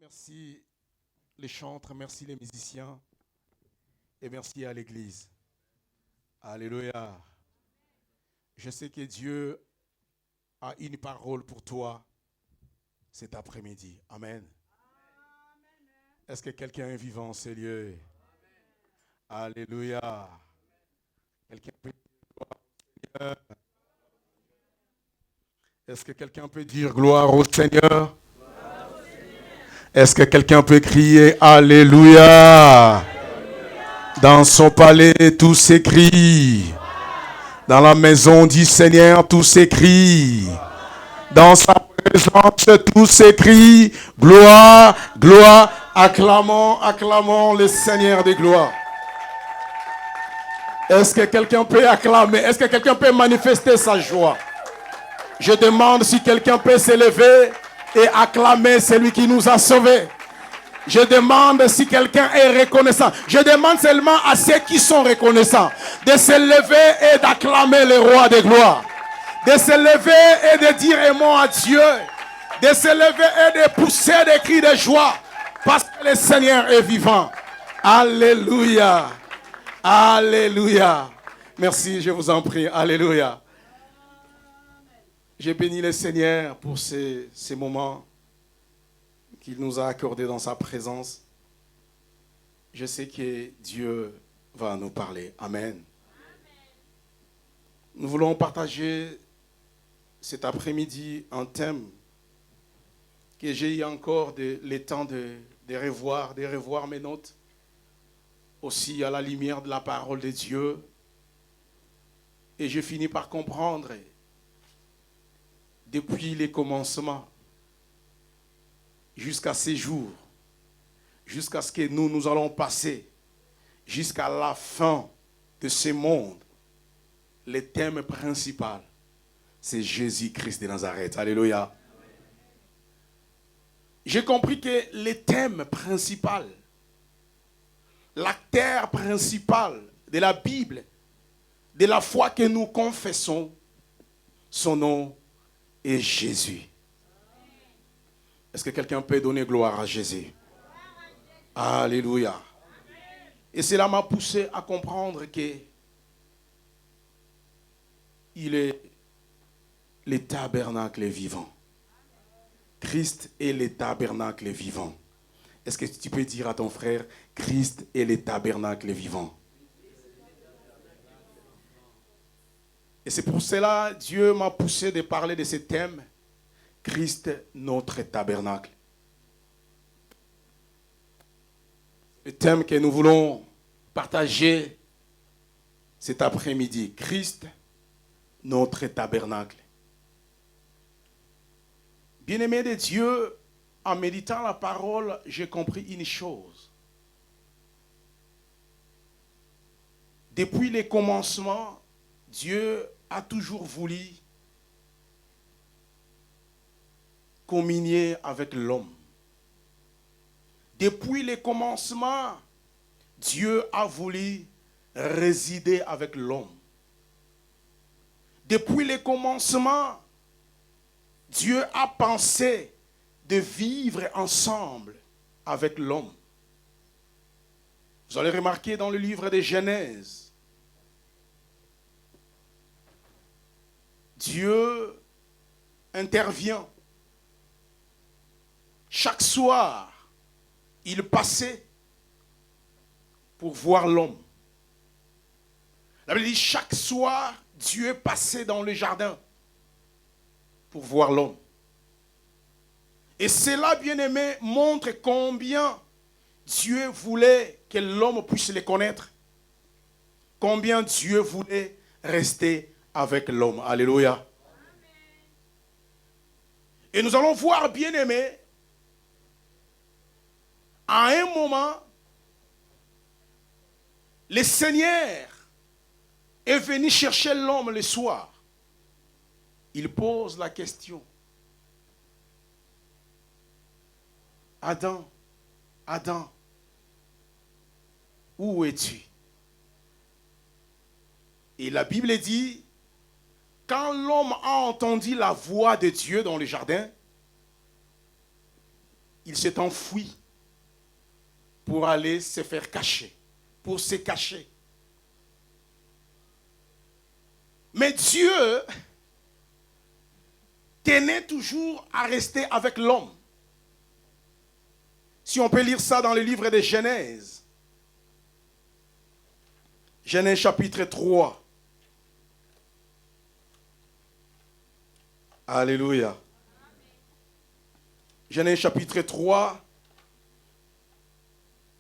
Merci les chantres, merci les musiciens et merci à l'Église. Alléluia. Je sais que Dieu a une parole pour toi cet après-midi. Amen. Est-ce que quelqu'un est vivant en ces lieux? Alléluia. Quelqu'un peut dire, est-ce que quelqu'un peut dire gloire au Seigneur? Est-ce que quelqu'un peut crier Alléluia? Dans son palais, tout s'écrie. Dans la maison du Seigneur, tout s'écrie. Dans sa présence, tout s'écrie. Gloire, gloire. Acclamons, acclamons le Seigneur des gloires. Est-ce que quelqu'un peut acclamer? Est-ce que quelqu'un peut manifester sa joie? Je demande si quelqu'un peut s'élever et acclamer celui qui nous a sauvés. Je demande si quelqu'un est reconnaissant. Je demande seulement à ceux qui sont reconnaissants de se lever et d'acclamer le roi des gloires. De se lever et de dire un mot à Dieu. De se lever et de pousser des cris de joie. Parce que le Seigneur est vivant. Alléluia. Alléluia. Merci, je vous en prie. Alléluia. J'ai béni le Seigneur pour ces moments qu'il nous a accordés dans sa présence. Je sais que Dieu va nous parler. Amen. Nous voulons partager cet après-midi un thème que j'ai eu encore le temps de revoir mes notes. Aussi à la lumière de la parole de Dieu. Et je finis par comprendre, depuis les commencements, jusqu'à ces jours, jusqu'à ce que nous allons passer, jusqu'à la fin de ce monde, le thème principal, c'est Jésus-Christ de Nazareth. Alléluia. J'ai compris que le thème principal, l'acteur principal de la Bible, de la foi que nous confessons, son nom est Jésus. Est-ce que quelqu'un peut donner gloire à Jésus? Alléluia. Et cela m'a poussé à comprendre que il est le tabernacle vivant. Christ est le tabernacle vivant. Est-ce que tu peux dire à ton frère, Christ est le tabernacle vivant? Et c'est pour cela que Dieu m'a poussé de parler de ce thème, Christ, notre tabernacle. Le thème que nous voulons partager cet après-midi, Christ, notre tabernacle. Bien-aimé de Dieu, en méditant la parole, j'ai compris une chose. Depuis les commencements, Dieu a toujours voulu communier avec l'homme. Depuis les commencements, Dieu a voulu résider avec l'homme. Depuis les commencements, Dieu a pensé de vivre ensemble avec l'homme. Vous allez remarquer dans le livre de Genèse, Dieu intervient. Chaque soir, il passait pour voir l'homme. La Bible dit, chaque soir, Dieu passait dans le jardin pour voir l'homme. Et cela, bien-aimé, montre combien Dieu voulait que l'homme puisse le connaître. Combien Dieu voulait rester avec l'homme. Alléluia. Et nous allons voir, bien-aimé, à un moment, le Seigneur est venu chercher l'homme le soir. Il pose la question. Adam, Adam, où es-tu? Et la Bible dit, quand l'homme a entendu la voix de Dieu dans le jardin, il s'est enfui pour aller se faire cacher, pour se cacher. Mais Dieu tenait toujours à rester avec l'homme. Si on peut lire ça dans le livre de Genèse. Genèse chapitre 3. Alléluia. Genèse chapitre 3.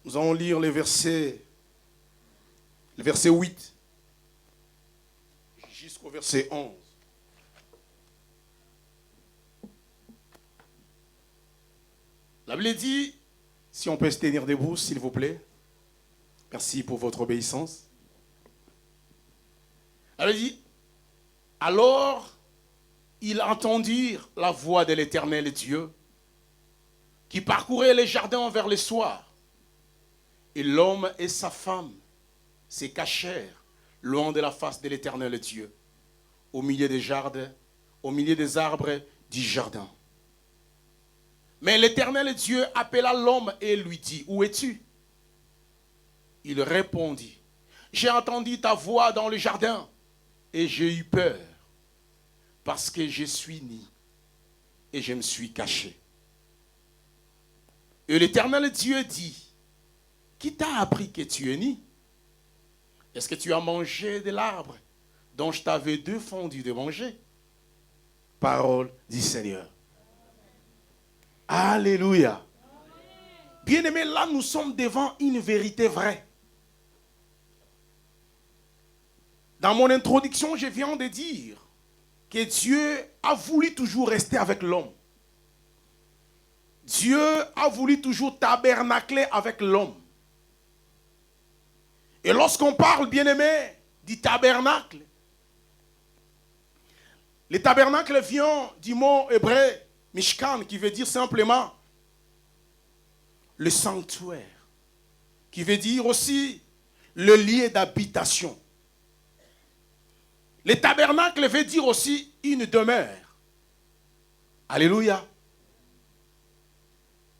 Nous allons lire le verset 8 jusqu'au verset 11. La Bible dit, si on peut se tenir debout, s'il vous plaît. Merci pour votre obéissance. La Bible dit, alors ils entendirent la voix de l'Éternel Dieu qui parcourait les jardins vers le soir. Et l'homme et sa femme se cachèrent loin de la face de l'Éternel Dieu, au milieu des jardins, au milieu des arbres du jardin. Mais l'Éternel Dieu appela l'homme et lui dit, où es-tu? Il répondit, j'ai entendu ta voix dans le jardin et j'ai eu peur parce que je suis nu et je me suis caché. Et l'Éternel Dieu dit, qui t'a appris que tu es nu? Est-ce que tu as mangé de l'arbre dont je t'avais défendu de manger? Parole du Seigneur. Alléluia. Bien-aimés, là nous sommes devant une vérité vraie. Dans mon introduction, je viens de dire que Dieu a voulu toujours rester avec l'homme. Dieu a voulu toujours tabernacler avec l'homme. Et lorsqu'on parle, bien-aimé, du tabernacle, le tabernacle vient du mot hébreu Mishkan, qui veut dire simplement le sanctuaire, qui veut dire aussi le lieu d'habitation. Le tabernacle veut dire aussi une demeure. Alléluia.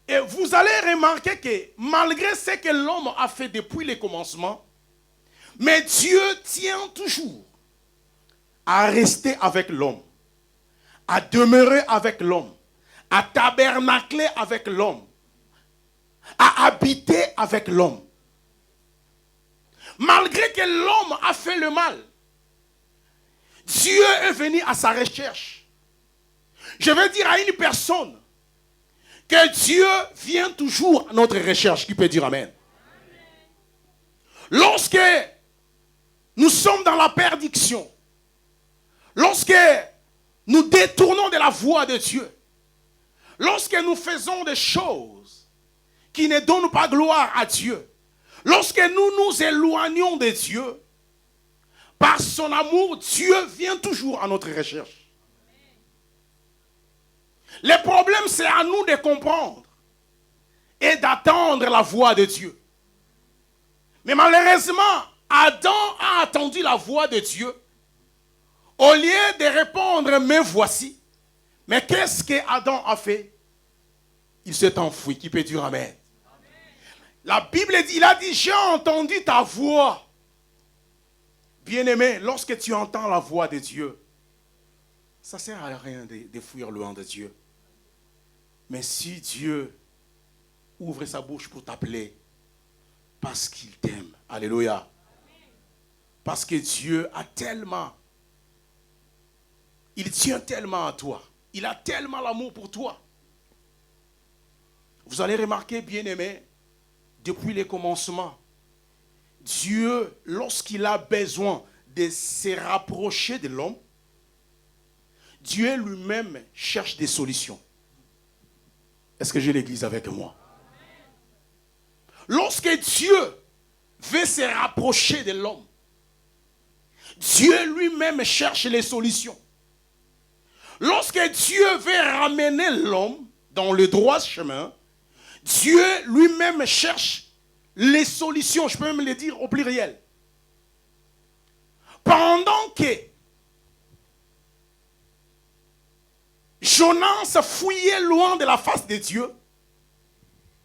Et vous allez remarquer que malgré ce que l'homme a fait depuis le commencement, mais Dieu tient toujours à rester avec l'homme, à demeurer avec l'homme, à tabernacler avec l'homme, à habiter avec l'homme. Malgré que l'homme a fait le mal, Dieu est venu à sa recherche. Je veux dire à une personne que Dieu vient toujours à notre recherche. Qui peut dire Amen? Lorsque nous sommes dans la perdition, lorsque nous détournons de la voie de Dieu, lorsque nous faisons des choses qui ne donnent pas gloire à Dieu, lorsque nous nous éloignons de Dieu, par son amour, Dieu vient toujours à notre recherche. Le problème, c'est à nous de comprendre et d'attendre la voix de Dieu. Mais malheureusement, Adam a attendu la voix de Dieu. Au lieu de répondre, me voici. Mais qu'est-ce que Adam a fait? Il s'est enfoui. Qui peut dire Amen? La Bible dit, il a dit, j'ai entendu ta voix. Bien-aimé, lorsque tu entends la voix de Dieu, ça ne sert à rien de fuir loin de Dieu. Mais si Dieu ouvre sa bouche pour t'appeler, parce qu'il t'aime, alléluia, parce que Dieu a tellement, il tient tellement à toi, il a tellement l'amour pour toi. Vous allez remarquer, bien-aimé, depuis le commencement, Dieu, lorsqu'il a besoin de se rapprocher de l'homme, Dieu lui-même cherche des solutions. Est-ce que j'ai l'église avec moi? Lorsque Dieu veut se rapprocher de l'homme, Dieu lui-même cherche les solutions. Lorsque Dieu veut ramener l'homme dans le droit chemin, Dieu lui-même cherche les solutions, je peux même les dire au pluriel. Pendant que Jonas fouillait loin de la face de Dieu,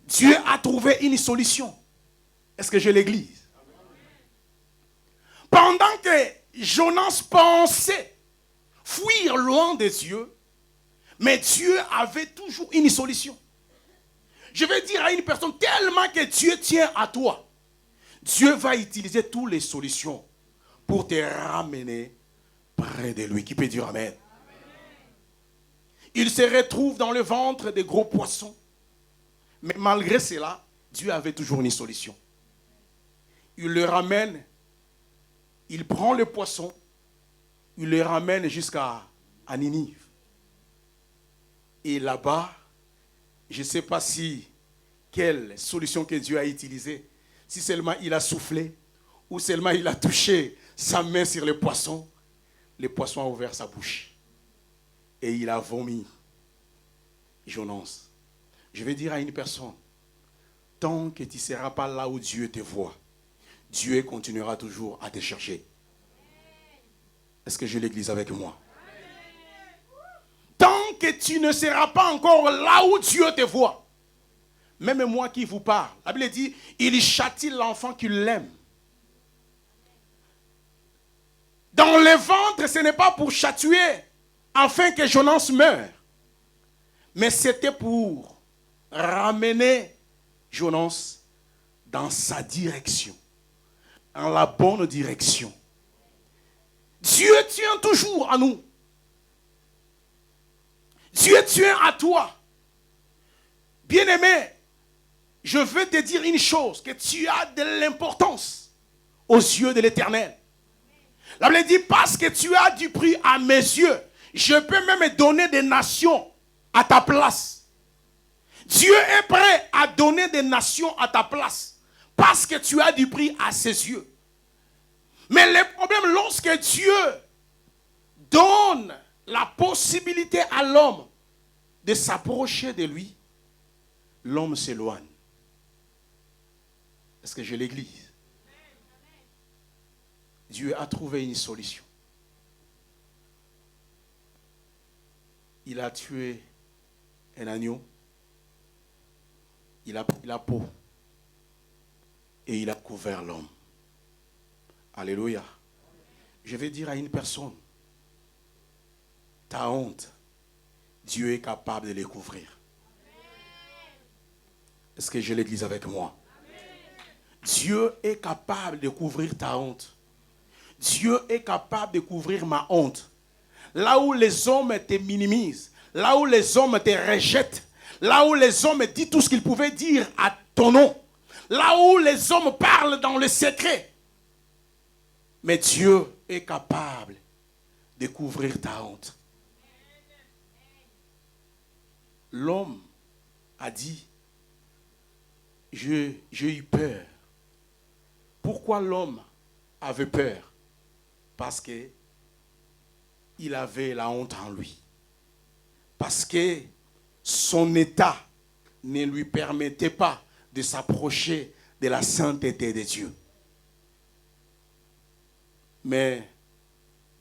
Dieu a trouvé une solution. Est-ce que j'ai l'église? Pendant que Jonas pensait fuir loin de Dieu, mais Dieu avait toujours une solution. Je vais dire à une personne, tellement que Dieu tient à toi, Dieu va utiliser toutes les solutions pour te ramener près de lui. Qui peut dire Amen? Il se retrouve dans le ventre des gros poissons. Mais malgré cela, Dieu avait toujours une solution. Il le ramène, il prend le poisson, il le ramène jusqu'à Ninive. Et là-bas, je ne sais pas quelle solution que Dieu a utilisée. Si seulement il a soufflé, ou seulement il a touché sa main sur le poisson a ouvert sa bouche. Et il a vomi Jonas. Je vais dire à une personne, tant que tu ne seras pas là où Dieu te voit, Dieu continuera toujours à te chercher. Est-ce que j'ai l'église avec moi? Tant que tu ne seras pas encore là où Dieu te voit, même moi qui vous parle, la Bible dit, il châtie l'enfant qui l'aime. Dans le ventre, ce n'est pas pour châtier afin que Jonas meure, mais c'était pour ramener Jonas dans sa direction, dans la bonne direction. Dieu tient toujours à nous. Dieu tient à toi. Bien-aimé, je veux te dire une chose, que tu as de l'importance aux yeux de l'Éternel. La Bible dit, parce que tu as du prix à mes yeux, je peux même donner des nations à ta place. Dieu est prêt à donner des nations à ta place, parce que tu as du prix à ses yeux. Mais le problème, lorsque Dieu donne la possibilité à l'homme de s'approcher de lui, l'homme s'éloigne. Est-ce que j'ai l'église? Dieu a trouvé une solution. Il a tué un agneau. Il a pris la peau. Et il a couvert l'homme. Alléluia. Je vais dire à une personne, ta honte, Dieu est capable de les couvrir. Est-ce que j'ai l'église avec moi? Dieu est capable de couvrir ta honte. Dieu est capable de couvrir ma honte. Là où les hommes te minimisent, là où les hommes te rejettent, là où les hommes disent tout ce qu'ils pouvaient dire à ton nom, là où les hommes parlent dans le secret. Mais Dieu est capable de couvrir ta honte. L'homme a dit, j'ai eu peur. Pourquoi l'homme avait peur? Parce que il avait la honte en lui. Parce que son état ne lui permettait pas de s'approcher de la sainteté de Dieu. Mais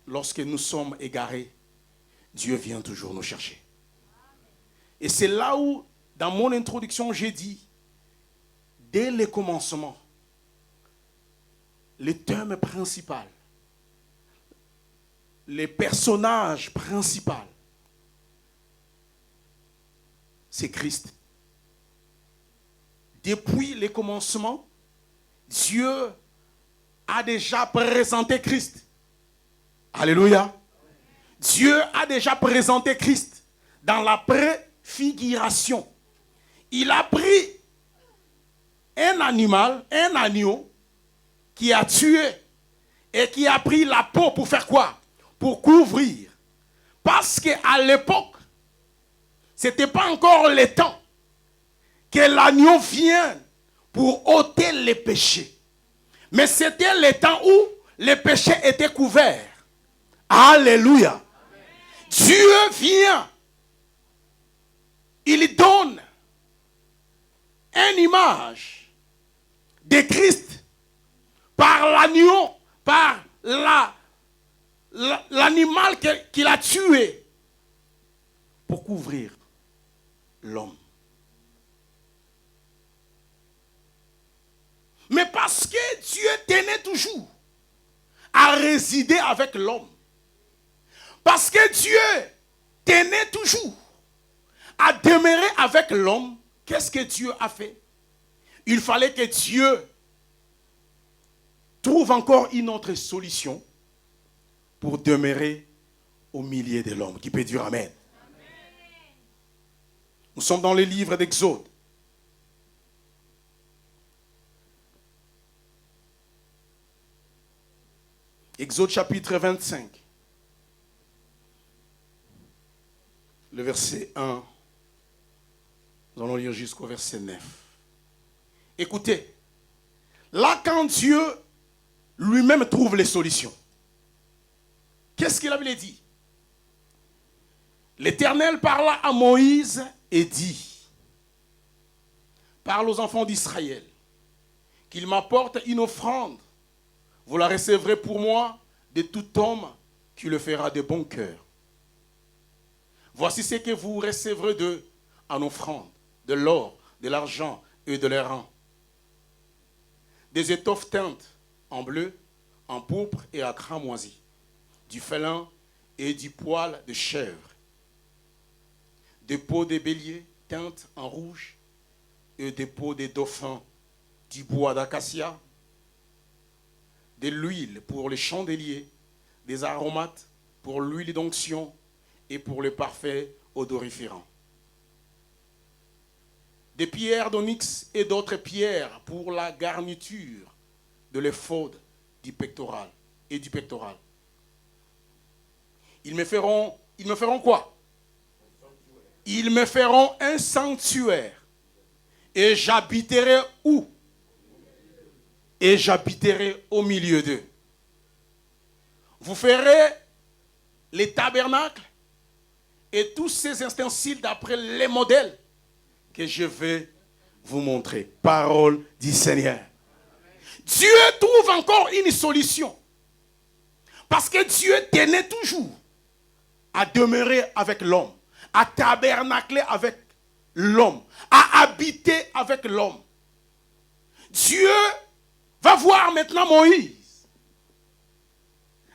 lorsque nous sommes égarés, Dieu vient toujours nous chercher. Et c'est là où, dans mon introduction, j'ai dit, dès le commencement, le thème principal, le personnage principal, c'est Christ. Depuis le commencement, Dieu a déjà présenté Christ. Alléluia. Dieu a déjà présenté Christ dans la préfiguration. Il a pris un animal, un agneau, qui a tué et qui a pris la peau pour faire quoi? Pour couvrir. Parce qu'à l'époque, ce n'était pas encore le temps que l'agneau vienne pour ôter les péchés. Mais c'était le temps où les péchés étaient couverts. Alléluia. Amen. Dieu vient. Il donne une image de Christ par l'agneau, par l'animal qu'il a tué pour couvrir l'homme. Mais parce que Dieu tenait toujours à résider avec l'homme. Parce que Dieu tenait toujours à demeurer avec l'homme, qu'est-ce que Dieu a fait? Il fallait que Dieu trouve encore une autre solution pour demeurer au milieu de l'homme. Qui peut dire Amen? Nous sommes dans le livre d'Exode. Exode chapitre 25. Le verset 1. Nous allons lire jusqu'au verset 9. Écoutez. Là, quand Dieu lui-même trouve les solutions, qu'est-ce qu'il avait dit? L'Éternel parla à Moïse et dit: parle aux enfants d'Israël qu'ils m'apportent une offrande. Vous la recevrez pour moi de tout homme qui le fera de bon cœur. Voici ce que vous recevrez d'eux en offrande: de l'or, de l'argent et de l'airain, des étoffes teintes en bleu, en pourpre et à cramoisi, du félin et du poil de chèvre, des peaux de bélier teintes en rouge et des peaux de dauphin, du bois d'acacia, de l'huile pour les chandeliers, des aromates pour l'huile d'onction et pour le parfait odoriférant, des pierres d'onyx et d'autres pierres pour la garniture de l'éphod du pectoral et du pectoral. Ils me feront quoi? Ils me feront un sanctuaire. Et j'habiterai où? Et j'habiterai au milieu d'eux. Vous ferez les tabernacles et tous ces ustensiles d'après les modèles que je vais vous montrer. Parole du Seigneur. Dieu trouve encore une solution. Parce que Dieu tenait toujours à demeurer avec l'homme, à tabernacler avec l'homme, à habiter avec l'homme. Dieu va voir maintenant Moïse.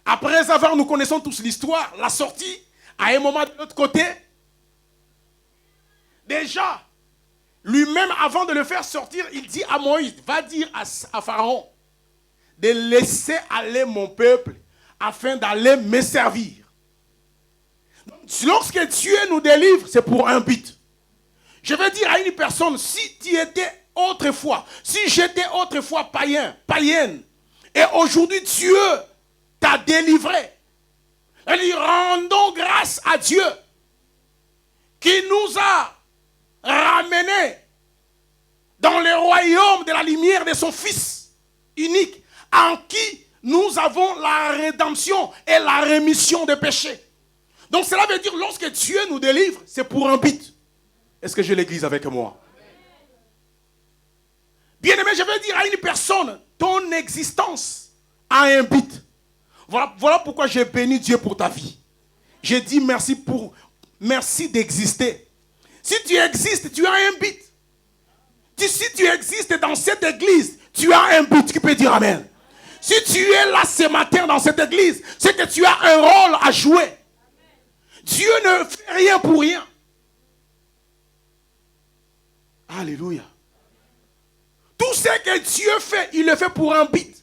Après avoir, nous connaissons tous l'histoire, la sortie, à un moment de l'autre côté. Déjà, lui-même, avant de le faire sortir, il dit à Moïse, va dire à Pharaon de laisser aller mon peuple afin d'aller me servir. Donc, lorsque Dieu nous délivre, c'est pour un but. Je vais dire à une personne, si tu étais autrefois, si j'étais autrefois païen, païenne, et aujourd'hui Dieu t'a délivré, et lui rendons grâce à Dieu qui nous a ramenés dans le royaume de la lumière de son Fils unique, en qui nous avons la rédemption et la rémission des péchés. Donc cela veut dire, lorsque Dieu nous délivre, c'est pour un but. Est-ce que j'ai l'église avec moi? Bien-aimé, je vais dire à une personne, ton existence a un but. Voilà pourquoi j'ai béni Dieu pour ta vie. J'ai dit merci d'exister. Si tu existes, tu as un but. Si tu existes dans cette église, tu as un but. Qui peut dire Amen? Si tu es là ce matin dans cette église, c'est que tu as un rôle à jouer. Dieu ne fait rien pour rien. Alléluia. Tout ce que Dieu fait, il le fait pour un but.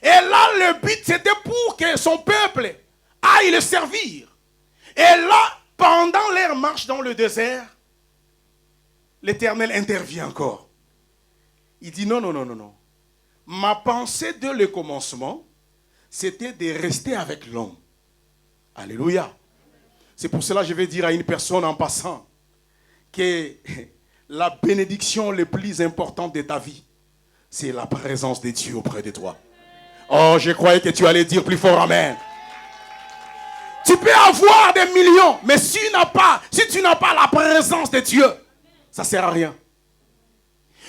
Et là, le but, c'était pour que son peuple aille le servir. Et là, pendant leur marche dans le désert, l'Éternel intervient encore. Il dit non, non, non, non, non. Ma pensée dès le commencement, c'était de rester avec l'homme. Alléluia. C'est pour cela que je vais dire à une personne en passant que la bénédiction la plus importante de ta vie, c'est la présence de Dieu auprès de toi. Oh, je croyais que tu allais dire plus fort Amen. Tu peux avoir des millions, mais si tu n'as pas la présence de Dieu, ça ne sert à rien.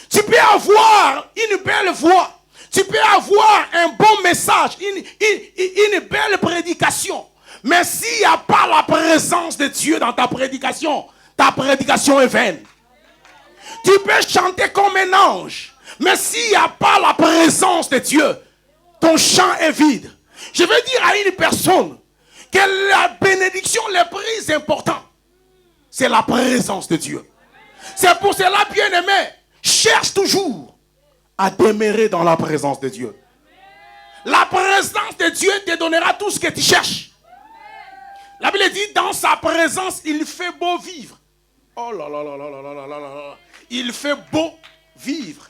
Tu peux avoir une belle voix, tu peux avoir un bon message, une belle prédication, mais s'il n'y a pas la présence de Dieu dans ta prédication est vaine. Tu peux chanter comme un ange, Mais s'il n'y a pas la présence de Dieu, ton champ est vide. Je veux dire à une personne que la bénédiction la plus importante, c'est la présence de Dieu. C'est pour cela, bien-aimé, cherche toujours à demeurer dans la présence de Dieu. La présence de Dieu te donnera tout ce que tu cherches. La Bible dit, dans sa présence, il fait beau vivre. Oh là là là là là là là là. Il fait beau vivre.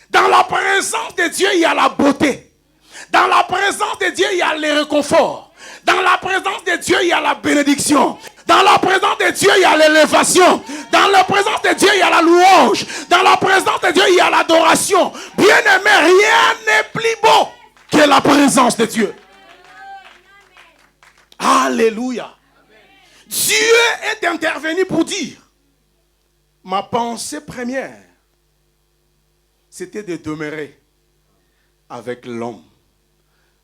Dans la présence de Dieu, il y a la beauté. Dans la présence de Dieu, il y a le réconfort. Dans la présence de Dieu, il y a la bénédiction. Dans la présence de Dieu, il y a l'élévation. Dans la présence de Dieu, il y a la louange. Dans la présence de Dieu, il y a l'adoration. Bien-aimé, rien n'est plus beau que la présence de Dieu. Alléluia. Dieu est intervenu pour dire, ma pensée première, c'était de demeurer avec l'homme.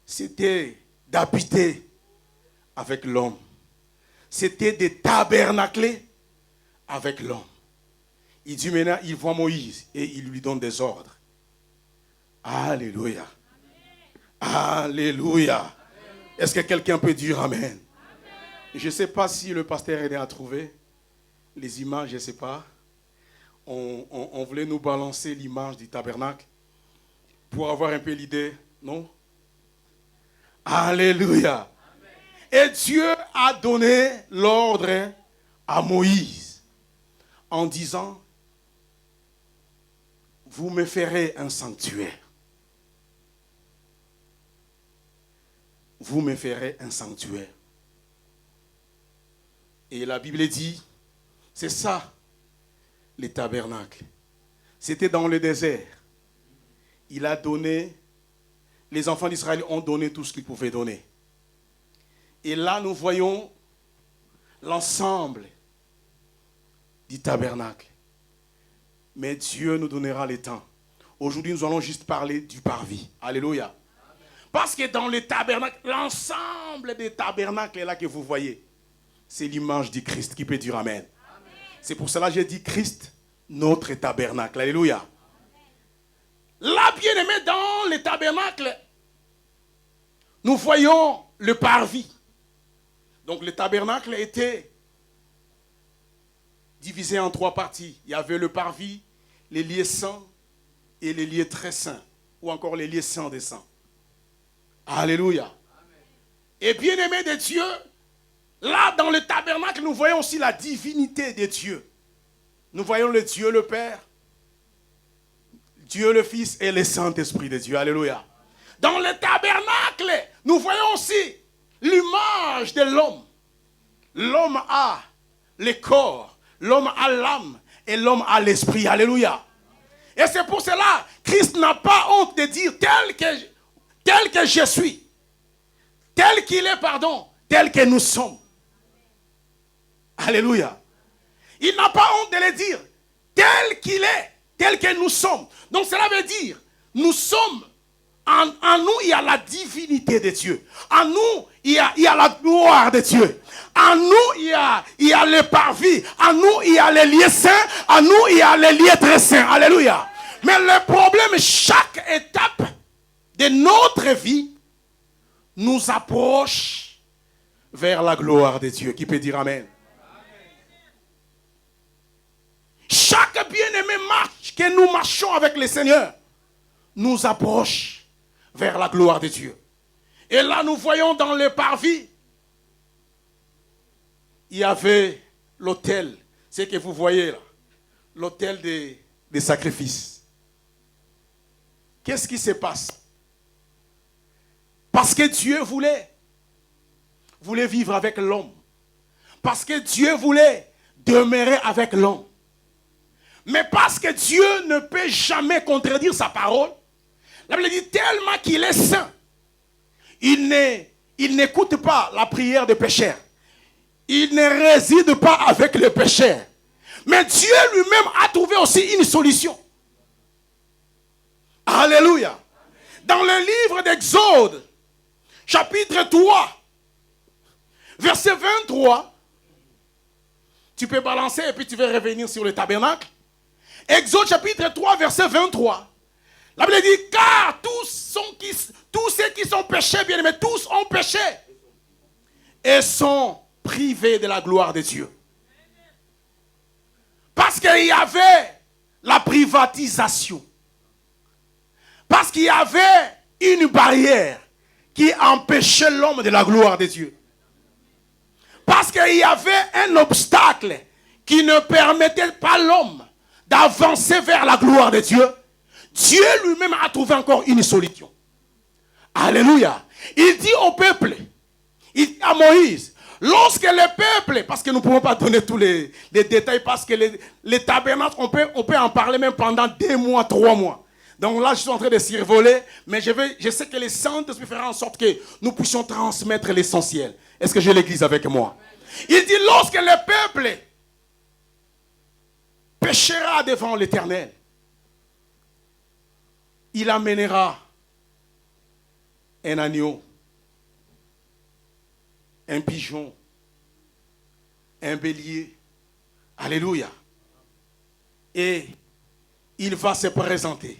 C'était d'habiter avec l'homme. C'était de tabernacler avec l'homme. Il dit maintenant, il voit Moïse et il lui donne des ordres. Alléluia. Alléluia. Est-ce que quelqu'un peut dire Amen? Je ne sais pas si le pasteur René a trouvé les images, je ne sais pas. On voulait nous balancer l'image du tabernacle pour avoir un peu l'idée, non? Alléluia. Et Dieu a donné l'ordre à Moïse en disant, vous me ferez un sanctuaire. Vous me ferez un sanctuaire. Et la Bible dit, c'est ça, les tabernacles. C'était dans le désert. Il a donné, les enfants d'Israël ont donné tout ce qu'ils pouvaient donner. Et là, nous voyons l'ensemble du tabernacle. Mais Dieu nous donnera le temps. Aujourd'hui, nous allons juste parler du parvis. Alléluia. Parce que dans le tabernacle, l'ensemble des tabernacles là que vous voyez, c'est l'image du Christ. Qui peut dire Amen? C'est pour cela que j'ai dit Christ, notre tabernacle. Alléluia. Là, bien aimé, dans le tabernacle, nous voyons le parvis. Donc le tabernacle était divisé en 3 parties. Il y avait le parvis, les lieux saints et les lieux très saints. Ou encore les lieux saints des saints. Alléluia. Amen. Et bien aimé de Dieu, là dans le tabernacle, nous voyons aussi la divinité de Dieu. Nous voyons le Dieu le Père, Dieu le Fils et le Saint-Esprit de Dieu. Alléluia. Dans le tabernacle, nous voyons aussi l'image de l'homme. L'homme a le corps, l'homme a l'âme et l'homme a l'esprit. Alléluia. Et c'est pour cela, Christ n'a pas honte de dire tel que je suis, tel qu'il est, pardon, tel que nous sommes. Alléluia. Il n'a pas honte de le dire, tel qu'il est, tel que nous sommes. Donc cela veut dire, nous sommes, en nous il y a la divinité de Dieu. En nous il y a la gloire de Dieu. En nous il y a le parvis. En nous il y a les lieux saints. En nous il y a les lieux très saints. Alléluia. Mais le problème, chaque étape de notre vie nous approche vers la gloire de Dieu. Qui peut dire Amen? Chaque bien-aimé marche que nous marchons avec le Seigneur nous approche vers la gloire de Dieu. Et là, nous voyons dans le parvis, il y avait l'autel, ce que vous voyez là, l'autel des sacrifices. Qu'est-ce qui se passe? Parce que Dieu voulait vivre avec l'homme. Parce que Dieu voulait demeurer avec l'homme. Mais parce que Dieu ne peut jamais contredire sa parole, la Bible dit tellement qu'il est saint, il n'écoute pas la prière des pécheurs. Il ne réside pas avec les pécheurs. Mais Dieu lui-même a trouvé aussi une solution. Alléluia. Dans le livre d'Exode, chapitre 3, verset 23, tu peux balancer et puis tu vas revenir sur le tabernacle. Exode chapitre 3, verset 23. La Bible dit, car tous ceux qui sont péchés, bien aimés, tous ont péché et sont privés de la gloire de Dieu. Parce qu'il y avait la privatisation. Parce qu'il y avait une barrière qui empêchait l'homme de la gloire de Dieu. Parce qu'il y avait un obstacle qui ne permettait pas l'homme d'avancer vers la gloire de Dieu. Dieu lui-même a trouvé encore une solution. Alléluia. Il dit au peuple, il dit à Moïse, lorsque le peuple, parce que nous ne pouvons pas donner tous les détails, parce que les tabernacles, on peut en parler même pendant 2 mois, 3 mois. Donc là, je suis en train de survoler, mais je sais que les Saint-Esprit fera en sorte que nous puissions transmettre l'essentiel. Est-ce que j'ai l'église avec moi? Il dit, lorsque le peuple péchera devant l'Éternel, il amènera un agneau, un pigeon, un bélier. Alléluia. Et il va se présenter.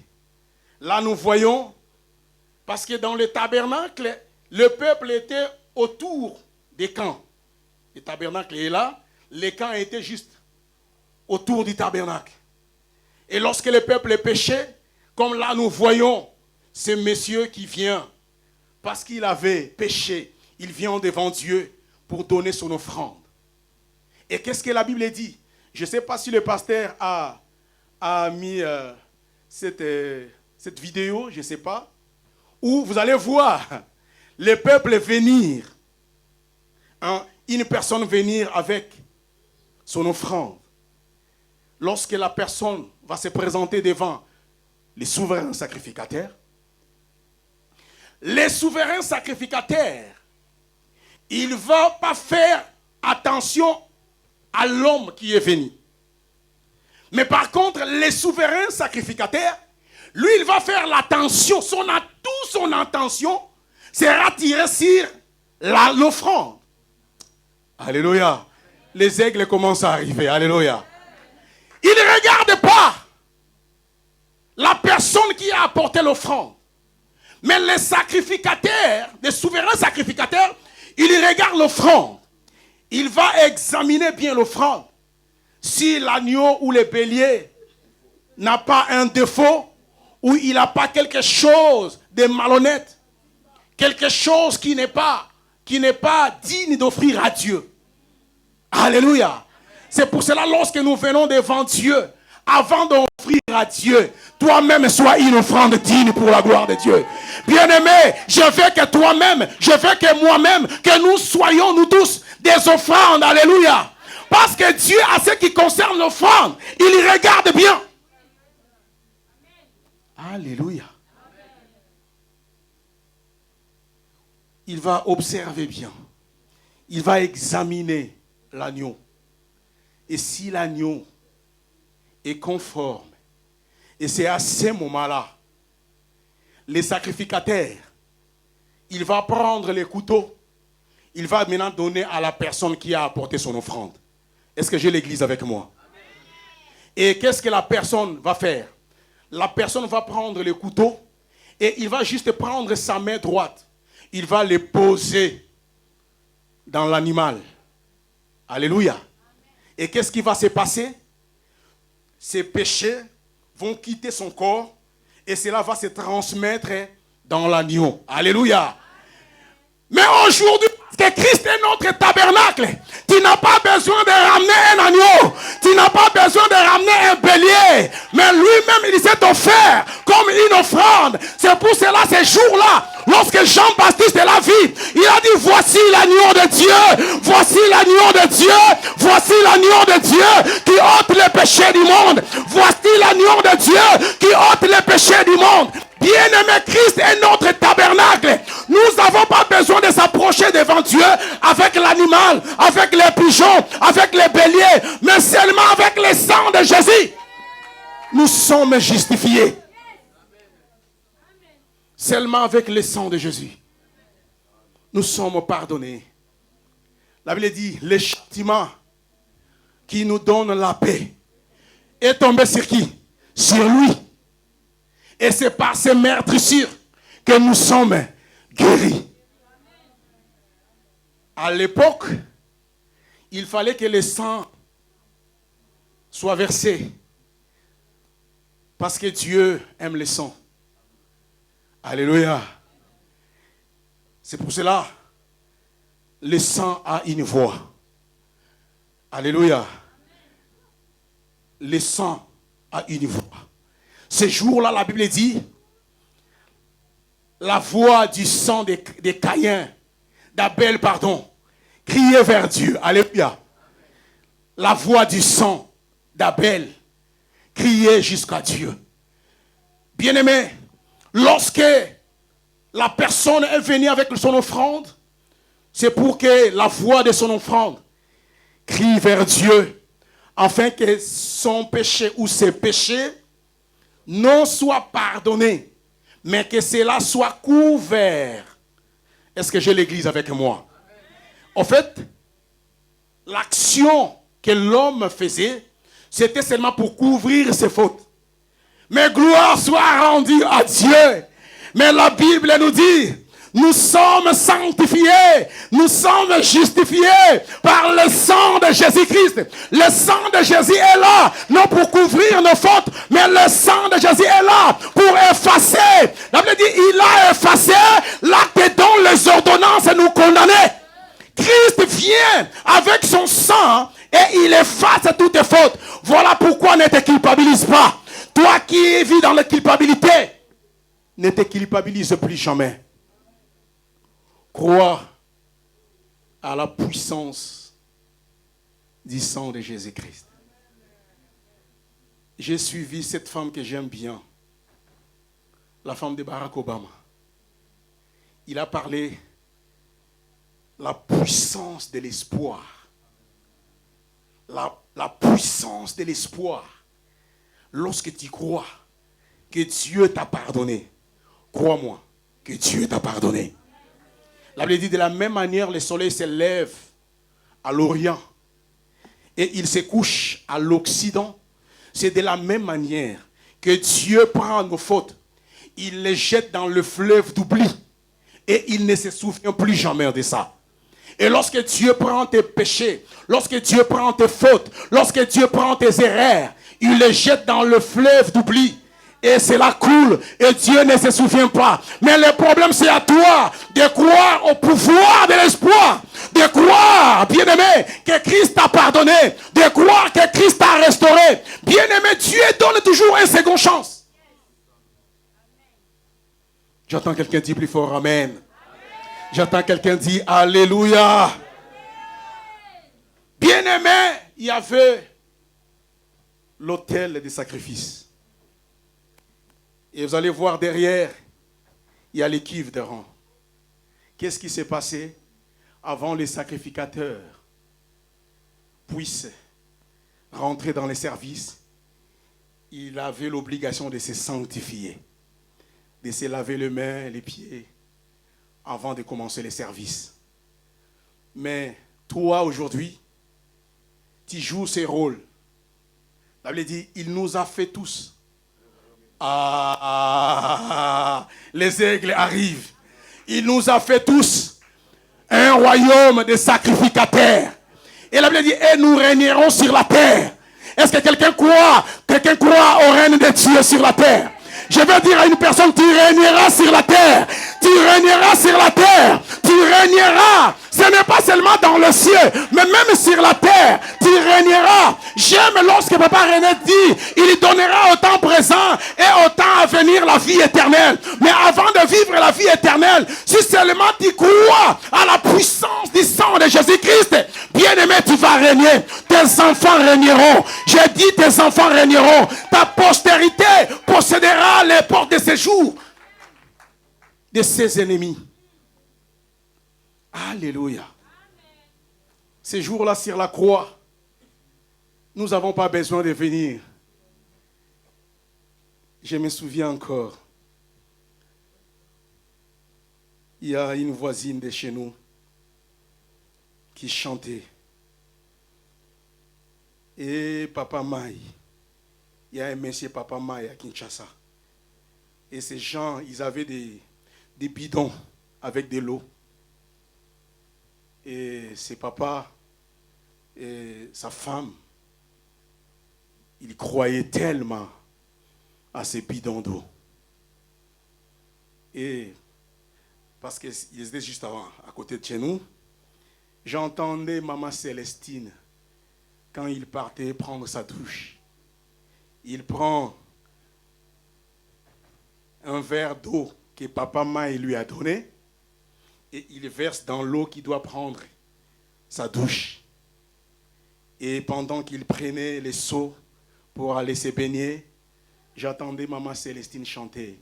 Là, nous voyons, parce que dans le tabernacle, le peuple était autour des camps. Le tabernacle est là, les camps étaient juste autour du tabernacle. Et lorsque le peuple péchait, comme là nous voyons ce monsieur qui vient, parce qu'il avait péché, il vient devant Dieu pour donner son offrande. Et qu'est-ce que la Bible dit? Je ne sais pas si le pasteur a mis cette vidéo, je ne sais pas, où vous allez voir le peuple venir, une personne venir avec son offrande. Lorsque la personne va se présenter devant les souverains sacrificateurs, les souverains sacrificateurs, il ne va pas faire attention à l'homme qui est venu. Mais par contre, les souverains sacrificateurs, lui, il va faire l'attention, toute son attention sera tirée sur l'offrande. Alléluia. Les aigles commencent à arriver. Alléluia. Il ne regarde pas la personne qui a apporté l'offrande. Mais les sacrificateurs, les souverains sacrificateurs, ils regardent l'offrande. Il va examiner bien l'offrande. Si l'agneau ou le bélier n'a pas un défaut, ou il n'a pas quelque chose de malhonnête, quelque chose qui n'est pas digne d'offrir à Dieu. Alléluia. C'est pour cela, lorsque nous venons devant Dieu, avant d'offrir à Dieu, toi-même sois une offrande digne pour la gloire de Dieu. Bien-aimé, je veux que toi-même, je veux que moi-même, que nous soyons, nous tous, des offrandes. Alléluia. Parce que Dieu, à ce qui concerne l'offrande, il regarde bien. Alléluia. Il va observer bien. Il va examiner l'agneau. Et si l'agneau est conforme, et c'est à ce moment-là, les sacrificateurs, il va prendre les couteaux, il va maintenant donner à la personne qui a apporté son offrande. Est-ce que j'ai l'église avec moi? Et qu'est-ce que la personne va faire? La personne va prendre le couteau et il va juste prendre sa main droite. Il va le poser dans l'animal. Alléluia. Et qu'est-ce qui va se passer? Ses péchés vont quitter son corps et cela va se transmettre dans l'agneau. Alléluia. Mais aujourd'hui, parce que Christ est notre tabernacle, tu n'as pas besoin de ramener un agneau, tu n'as pas besoin de ramener un bélier, mais lui-même il s'est offert comme une offrande. C'est pour cela, ces jours-là, lorsque Jean-Baptiste l'a vu, il a dit, voici l'agneau de Dieu, voici l'agneau de Dieu, voici l'agneau de Dieu qui ôte les péchés du monde, voici l'agneau de Dieu qui ôte les péchés du monde. Bien-aimé, Christ est notre tabernacle. Nous n'avons pas besoin de s'approcher devant Dieu avec l'animal, avec les pigeons, avec les béliers, mais seulement avec le sang de Jésus. Nous sommes justifiés. Seulement avec le sang de Jésus. Nous sommes pardonnés. La Bible dit, le châtiment qui nous donne la paix est tombé sur qui? Sur lui. Et c'est par ces meurtrissures que nous sommes guéris. À l'époque, il fallait que le sang soit versé. Parce que Dieu aime le sang. Alléluia. C'est pour cela, le sang a une voix. Alléluia. Le sang a une voix. Ce jour-là, la Bible dit, la voix du sang de Caïn, d'Abel, pardon, criait vers Dieu. Alléluia. La voix du sang d'Abel criait jusqu'à Dieu. Bien-aimé, lorsque la personne est venue avec son offrande, c'est pour que la voix de son offrande crie vers Dieu, afin que son péché ou ses péchés non soient pardonnés, mais que cela soit couvert. Est-ce que j'ai l'église avec moi? En fait, l'action que l'homme faisait, c'était seulement pour couvrir ses fautes. Mais gloire soit rendue à Dieu. Mais la Bible nous dit, nous sommes sanctifiés, nous sommes justifiés par le sang de Jésus-Christ. Le sang de Jésus est là, non pour couvrir nos fautes, mais le sang de Jésus est là pour effacer. La Bible dit, il a effacé l'acte dont les ordonnances nous condamnaient. Christ vient avec son sang et il efface toutes tes fautes. Voilà pourquoi ne te culpabilise pas. Toi qui vis dans la culpabilité, ne te culpabilise plus jamais. Crois à la puissance du sang de Jésus-Christ. J'ai suivi cette femme que j'aime bien, la femme de Barack Obama. Il a parlé la puissance de l'espoir. La puissance de l'espoir. Lorsque tu crois que Dieu t'a pardonné, crois-moi que Dieu t'a pardonné. La Bible dit de la même manière, le soleil se lève à l'Orient et il se couche à l'Occident. C'est de la même manière que Dieu prend nos fautes, il les jette dans le fleuve d'oubli et il ne se souvient plus jamais de ça. Et lorsque Dieu prend tes péchés, lorsque Dieu prend tes fautes, lorsque Dieu prend tes erreurs, il les jette dans le fleuve d'oubli. Et cela coule et Dieu ne se souvient pas. Mais le problème c'est à toi de croire au pouvoir de l'espoir. De croire, bien-aimé, que Christ t'a pardonné. De croire que Christ t'a restauré. Bien-aimé, Dieu donne toujours une seconde chance. J'entends quelqu'un dire plus fort Amen. J'entends quelqu'un dire Alléluia. Bien-aimé, il y avait l'autel des sacrifices. Et vous allez voir derrière, il y a l'équipe de rang. Qu'est-ce qui s'est passé avant les sacrificateurs puissent rentrer dans les services? Il avait l'obligation de se sanctifier, de se laver les mains, les pieds, avant de commencer les services. Mais toi, aujourd'hui, tu joues ces rôles. La Bible dit, il nous a fait tous. Les aigles arrivent. Il nous a fait tous un royaume de sacrificateurs. Et la Bible dit, et nous régnerons sur la terre. Est-ce que quelqu'un croit au règne de Dieu sur la terre? Je veux dire à une personne, tu régneras sur la terre. Tu régneras sur la terre. Tu régneras. Ce n'est pas seulement dans le ciel, mais même sur la terre. Tu régneras. J'aime lorsque Papa René dit, il donnera au temps présent et au temps à venir la vie éternelle. Mais avant de vivre la vie éternelle, si seulement tu crois à la puissance du sang de Jésus-Christ, bien-aimé, tu vas régner. Tes enfants régneront. J'ai dit tes enfants régneront. Ta postérité possédera les portes de séjour de ses ennemis. Alléluia. Ces jours-là sur la croix, nous n'avons pas besoin de venir. Je me souviens encore. Il y a une voisine de chez nous qui chantait. Et Papa Maï Il y a un monsieur Papa Maï à Kinshasa. Et ces gens, ils avaient des bidons avec de l'eau. Et ses papas et sa femme, ils croyaient tellement à ces bidons d'eau. Et parce qu'ils étaient juste avant, à côté de chez nous, j'entendais Maman Célestine, quand il partait prendre sa douche, il prend un verre d'eau que Papa Maï lui a donné et il verse dans l'eau qu'il doit prendre sa douche. Et pendant qu'il prenait les seaux pour aller se baigner, j'entendais Maman Célestine chanter.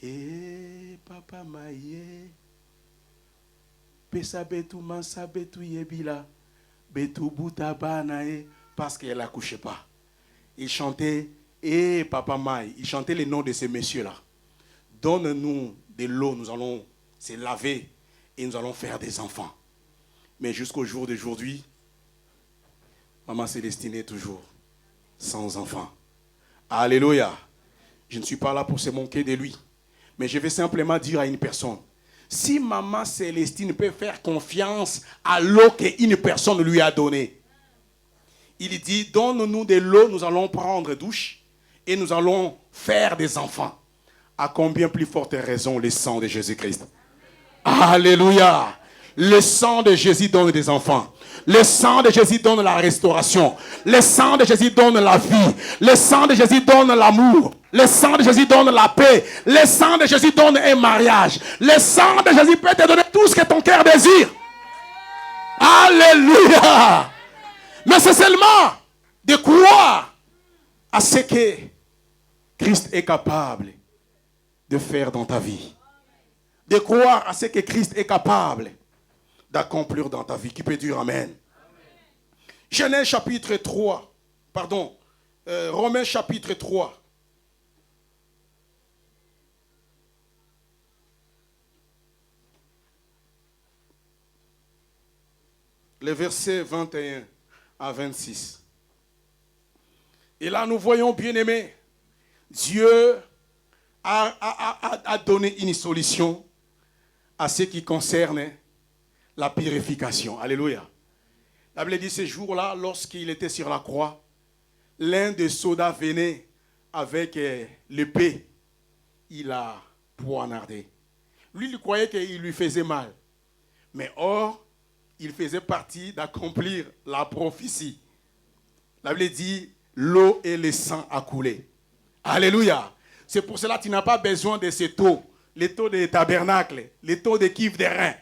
Et Papa Maïe, pesa betu mansa betu yebila, betu butabanae, parce qu'elle n'accouchait pas. Il chantait, et Papa Maï, il chantait les noms de ces messieurs-là. Donne-nous de l'eau, nous allons se laver et nous allons faire des enfants. Mais jusqu'au jour d'aujourd'hui, Maman Célestine est toujours sans enfant. Alléluia. Je ne suis pas là pour se moquer de lui. Mais je vais simplement dire à une personne, si Maman Célestine peut faire confiance à l'eau qu'une personne lui a donnée, il dit, donne-nous de l'eau, nous allons prendre douche et nous allons faire des enfants. À combien plus forte raison le sang de Jésus-Christ. Alléluia. Le sang de Jésus donne des enfants. Le sang de Jésus donne la restauration. Le sang de Jésus donne la vie. Le sang de Jésus donne l'amour. Le sang de Jésus donne la paix. Le sang de Jésus donne un mariage. Le sang de Jésus peut te donner tout ce que ton cœur désire. Alléluia. Mais c'est seulement de croire à ce que Christ est capable de faire dans ta vie. De croire à ce que Christ est capable d'accomplir dans ta vie. Qui peut dire Amen? Genèse chapitre 3. Pardon. Romains chapitre 3. Les versets 21 à 26. Et là, nous voyons, bien-aimés, Dieu a donné une solution à ce qui concerne la purification. Alléluia. La Bible dit ce jour-là, lorsqu'il était sur la croix, l'un des soldats venait avec l'épée. Il a poignardé. Lui, il croyait qu'il lui faisait mal. Mais or, il faisait partie d'accomplir la prophétie. La Bible dit, l'eau et le sang a coulé. Alléluia. C'est pour cela que tu n'as pas besoin de ces taux. Les taux des tabernacles, les taux des cuves des reins.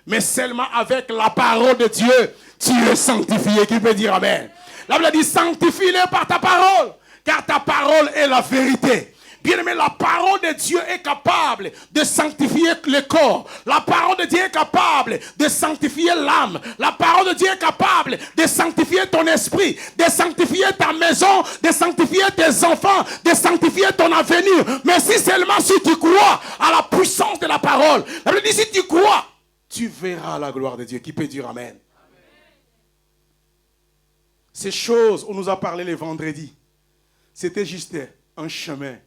Mais seulement avec la parole de Dieu, tu es sanctifié. Qui peut dire Amen? La Bible dit, sanctifie-les par ta parole, car ta parole est la vérité. Bien-aimé, la parole de Dieu est capable de sanctifier le corps. La parole de Dieu est capable de sanctifier l'âme. La parole de Dieu est capable de sanctifier ton esprit, de sanctifier ta maison, de sanctifier tes enfants, de sanctifier ton avenir. Mais si seulement si tu crois à la puissance de la parole, la Bible dit, si tu crois, tu verras la gloire de Dieu. Qui peut dire Amen? Ces choses, on nous a parlé le vendredi, c'était juste un chemin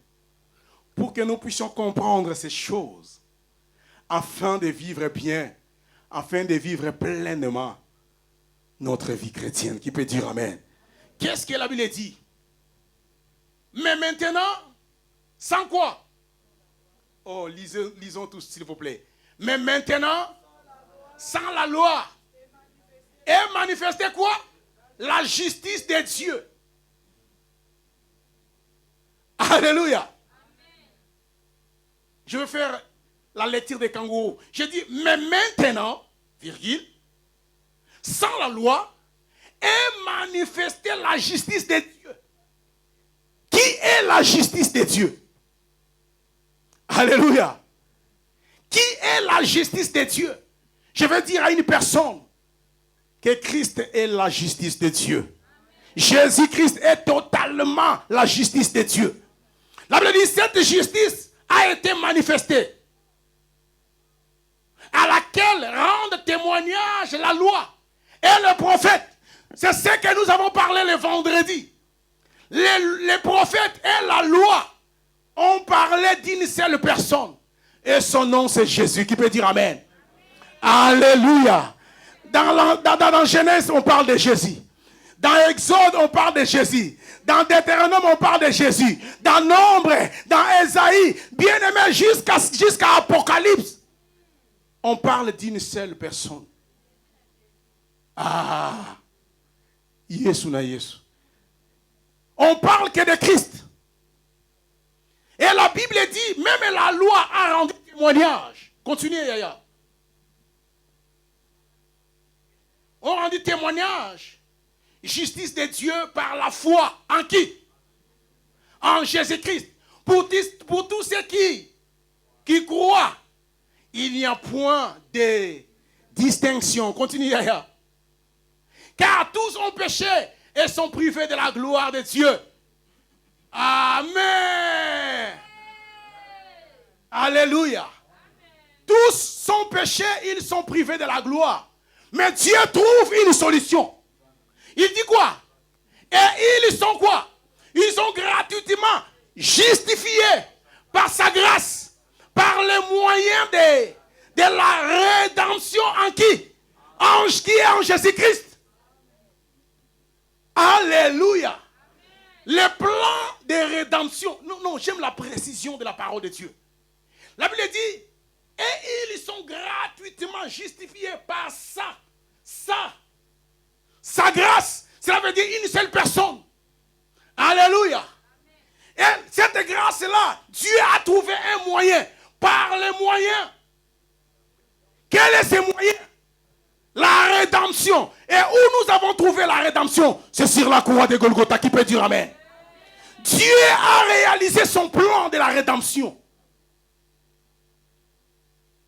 pour que nous puissions comprendre ces choses afin de vivre bien, afin de vivre pleinement notre vie chrétienne. Qui peut dire Amen? Qu'est-ce que la Bible dit? Mais maintenant, sans quoi? Oh, lisons tous s'il vous plaît. Mais maintenant, sans la loi, et manifester quoi? La justice de Dieu. Alléluia. Amen. Je vais faire la lecture des kangourous. Je dis, mais maintenant, virgule, sans la loi, et manifester la justice de Dieu. Qui est la justice de Dieu? Alléluia. Qui est la justice de Dieu? Je veux dire à une personne que Christ est la justice de Dieu. Jésus-Christ est totalement la justice de Dieu. La Bible dit, cette justice a été manifestée, à laquelle rendent témoignage la loi et le prophète. C'est ce que nous avons parlé le vendredi. Les prophètes et la loi ont parlé d'une seule personne. Et son nom, c'est Jésus. Qui peut dire Amen? Alléluia. Dans Genèse, on parle de Jésus. Dans Exode, on parle de Jésus. Dans Deutéronome, on parle de Jésus. Dans Nombre, dans Ésaïe, bien aimé, jusqu'à Apocalypse, on parle d'une seule personne. Ah, Yesu na Yesu. On parle que de Christ. Et la Bible dit, même la loi a rendu témoignage. Continuez, Yaya. On rendu témoignage. Justice de Dieu par la foi. En qui? En Jésus-Christ. Pour tous ceux qui croient, il n'y a point de distinction. Continue, Yaya. Car tous ont péché et sont privés de la gloire de Dieu. Amen. Alléluia. Tous sont péchés, ils sont privés de la gloire. Mais Dieu trouve une solution. Il dit quoi? Et ils sont quoi? Ils sont gratuitement justifiés par sa grâce, par les moyens de la rédemption en qui? Qui est en Jésus-Christ. Alléluia. Le plan de rédemption. Non, j'aime la précision de la parole de Dieu. La Bible dit, et ils sont gratuitement justifiés par sa grâce. Cela veut dire une seule personne. Alléluia. Et cette grâce-là, Dieu a trouvé un moyen. Par les moyens. Quel est ce moyen? La rédemption. Et où nous avons trouvé la rédemption? C'est sur la croix de Golgotha. Qui peut dire Amen? Dieu a réalisé son plan de la rédemption.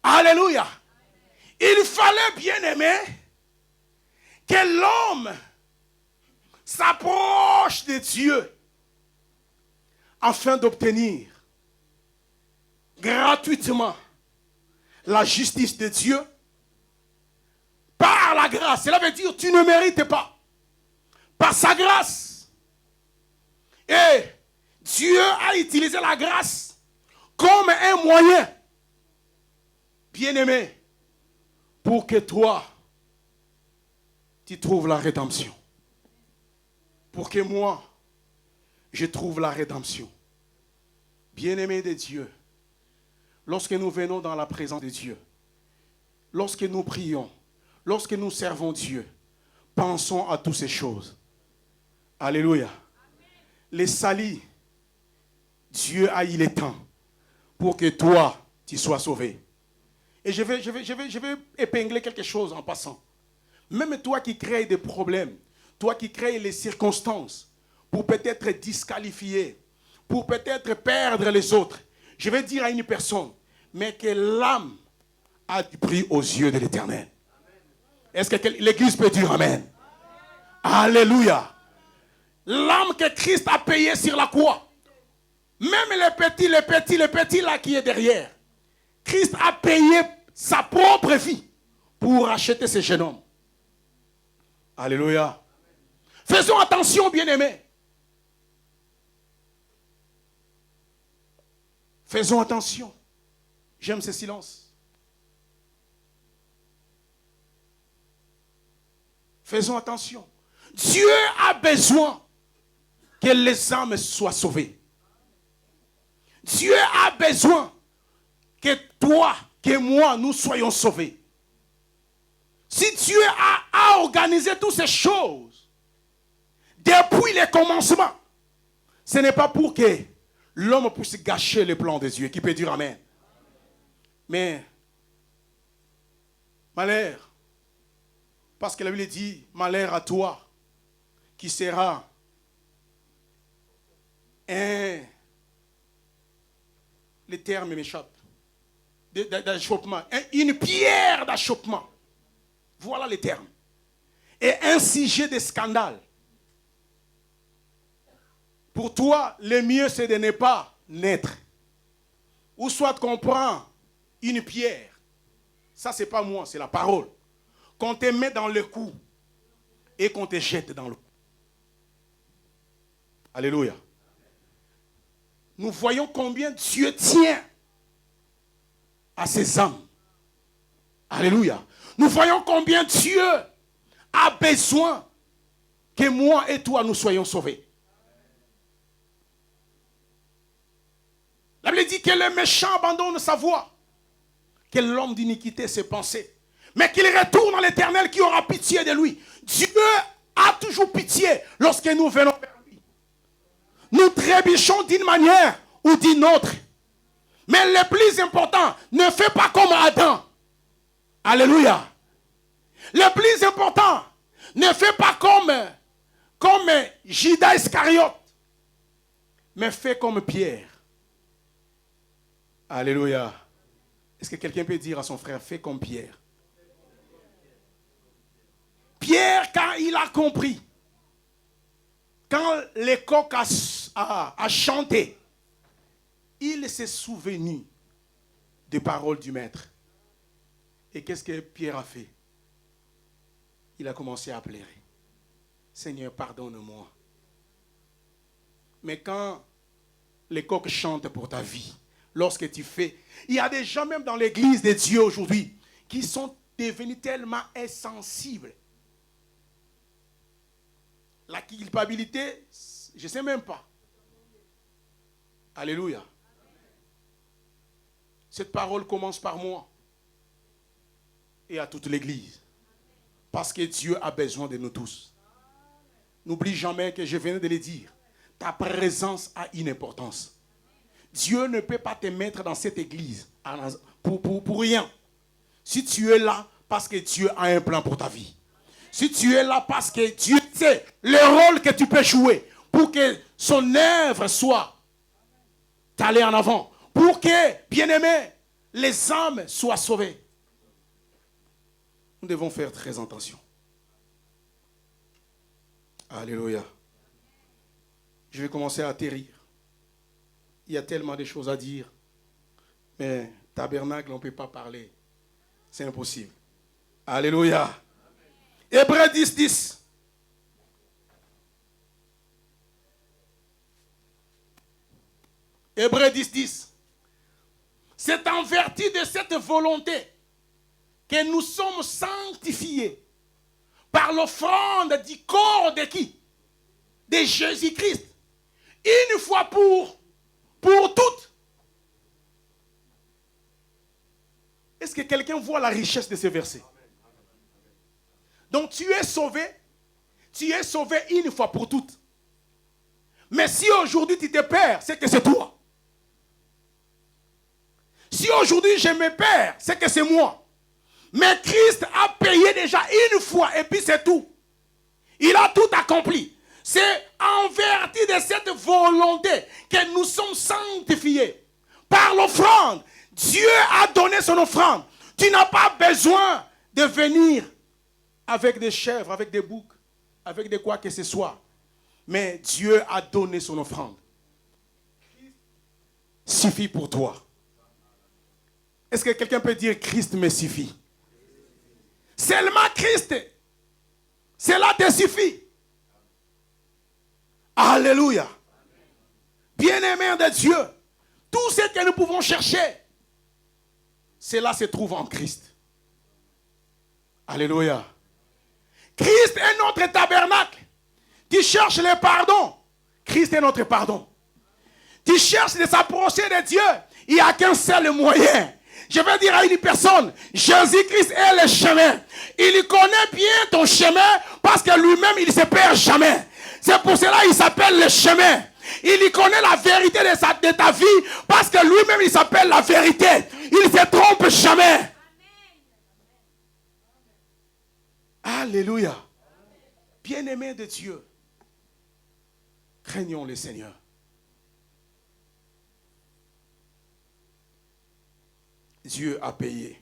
Alléluia. Il fallait, bien aimé, que l'homme s'approche de Dieu afin d'obtenir gratuitement la justice de Dieu par la grâce. Cela veut dire tu ne mérites pas. Par sa grâce. Et Dieu a utilisé la grâce comme un moyen, bien-aimé, pour que toi, tu trouves la rédemption. Pour que moi, je trouve la rédemption. Bien-aimé de Dieu, lorsque nous venons dans la présence de Dieu, lorsque nous prions, lorsque nous servons Dieu, pensons à toutes ces choses. Alléluia. Les salis, Dieu a eu le temps pour que toi, tu sois sauvé. Et je vais épingler quelque chose en passant. Même toi qui crées des problèmes, toi qui crées les circonstances pour peut-être disqualifier, pour peut-être perdre les autres, je vais dire à une personne, mais que l'âme a du prix aux yeux de l'Éternel. Est-ce que l'Église peut dire Amen? Alléluia. L'âme que Christ a payée sur la croix. Même les petits là qui est derrière. Christ a payé sa propre vie pour acheter ce jeune homme. Alléluia. Faisons attention, bien-aimés. Faisons attention. J'aime ce silence. Faisons attention. Dieu a besoin que les âmes soient sauvées. Dieu a besoin que toi, que moi, nous soyons sauvés. Si Dieu a organisé toutes ces choses depuis le commencement, ce n'est pas pour que l'homme puisse gâcher le plan de Dieu. Qui peut dire Amen? Mais, malheur, parce que la Bible dit, malheur à toi, qui sera les termes m'échappent, d'achoppement, une pierre d'achoppement. Voilà les termes. Et un sujet de scandale. Pour toi, le mieux c'est de ne pas naître. Ou soit qu'on prend une pierre. Ça, c'est pas moi, c'est la parole. Qu'on te met dans le cou et qu'on te jette dans l'eau. Alléluia. Nous voyons combien Dieu tient à ses âmes. Alléluia. Nous voyons combien Dieu a besoin que moi et toi nous soyons sauvés. La Bible dit que le méchant abandonne sa voie, que l'homme d'iniquité ses pensées, mais qu'il retourne à l'Éternel qui aura pitié de lui. Dieu a toujours pitié lorsque nous venons vers lui. Nous trébuchons d'une manière ou d'une autre. Mais le plus important, ne fais pas comme Adam. Alléluia. Le plus important, ne fais pas comme Judas Iscariote, mais fais comme Pierre. Alléluia. Est-ce que quelqu'un peut dire à son frère, fais comme Pierre? Pierre, quand il a compris, quand le coq a chanté, il s'est souvenu des paroles du maître. Et qu'est-ce que Pierre a fait? Il a commencé à pleurer. Seigneur, pardonne-moi. Mais quand les coqs chantent pour ta vie, lorsque tu fais, il y a des gens même dans l'église de Dieu aujourd'hui qui sont devenus tellement insensibles. La culpabilité, je ne sais même pas. Alléluia. Cette parole commence par moi et à toute l'église. Parce que Dieu a besoin de nous tous. N'oublie jamais que je venais de le dire. Ta présence a une importance. Dieu ne peut pas te mettre dans cette église pour rien. Si tu es là, parce que Dieu a un plan pour ta vie. Si tu es là, parce que Dieu sait le rôle que tu peux jouer pour que son œuvre soit allée en avant. Pour que, bien-aimés, les âmes soient sauvées. Nous devons faire très attention. Alléluia. Je vais commencer à atterrir. Il y a tellement de choses à dire. Mais tabernacle, on ne peut pas parler. C'est impossible. Alléluia. Hébreux 10, 10. Hébreux 10, 10. C'est en vertu de cette volonté que nous sommes sanctifiés par l'offrande du corps de qui? De Jésus-Christ. Une fois pour toutes. Est-ce que quelqu'un voit la richesse de ce verset? Donc tu es sauvé une fois pour toutes. Mais si aujourd'hui tu te perds, c'est que c'est toi. Si aujourd'hui je me perds, c'est que c'est moi. Mais Christ a payé déjà une fois et puis c'est tout. Il a tout accompli. C'est en vertu de cette volonté que nous sommes sanctifiés. Par l'offrande. Dieu a donné son offrande. Tu n'as pas besoin de venir avec des chèvres, avec des boucs, avec de quoi que ce soit. Mais Dieu a donné son offrande. Suffit pour toi. Est-ce que quelqu'un peut dire Christ me suffit? Seulement Christ. Cela te suffit. Alléluia. Bien-aimés de Dieu, tout ce que nous pouvons chercher, cela se trouve en Christ. Alléluia. Christ est notre tabernacle. Tu cherches le pardon. Christ est notre pardon. Tu cherches de s'approcher de Dieu. Il n'y a qu'un seul moyen. Je vais dire à une personne, Jésus-Christ est le chemin. Il connaît bien ton chemin parce que lui-même, il ne se perd jamais. C'est pour cela qu'il s'appelle le chemin. Il connaît la vérité de ta vie parce que lui-même, il s'appelle la vérité. Il ne se trompe jamais. Alléluia. Bien-aimés de Dieu, craignons le Seigneur. Dieu a payé.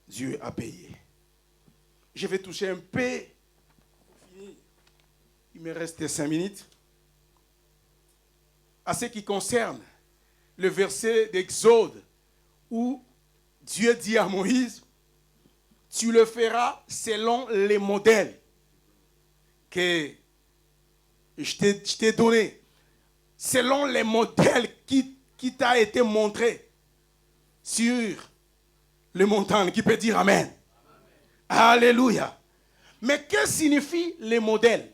Dieu a payé. Je vais toucher un peu. Il me reste 5 minutes. À ce qui concerne le verset d'Exode où Dieu dit à Moïse, tu le feras selon les modèles que je t'ai donné selon les modèles qui t'a été montré sur le montagne. Qui peut dire Amen? Alléluia. Mais que signifient les modèles?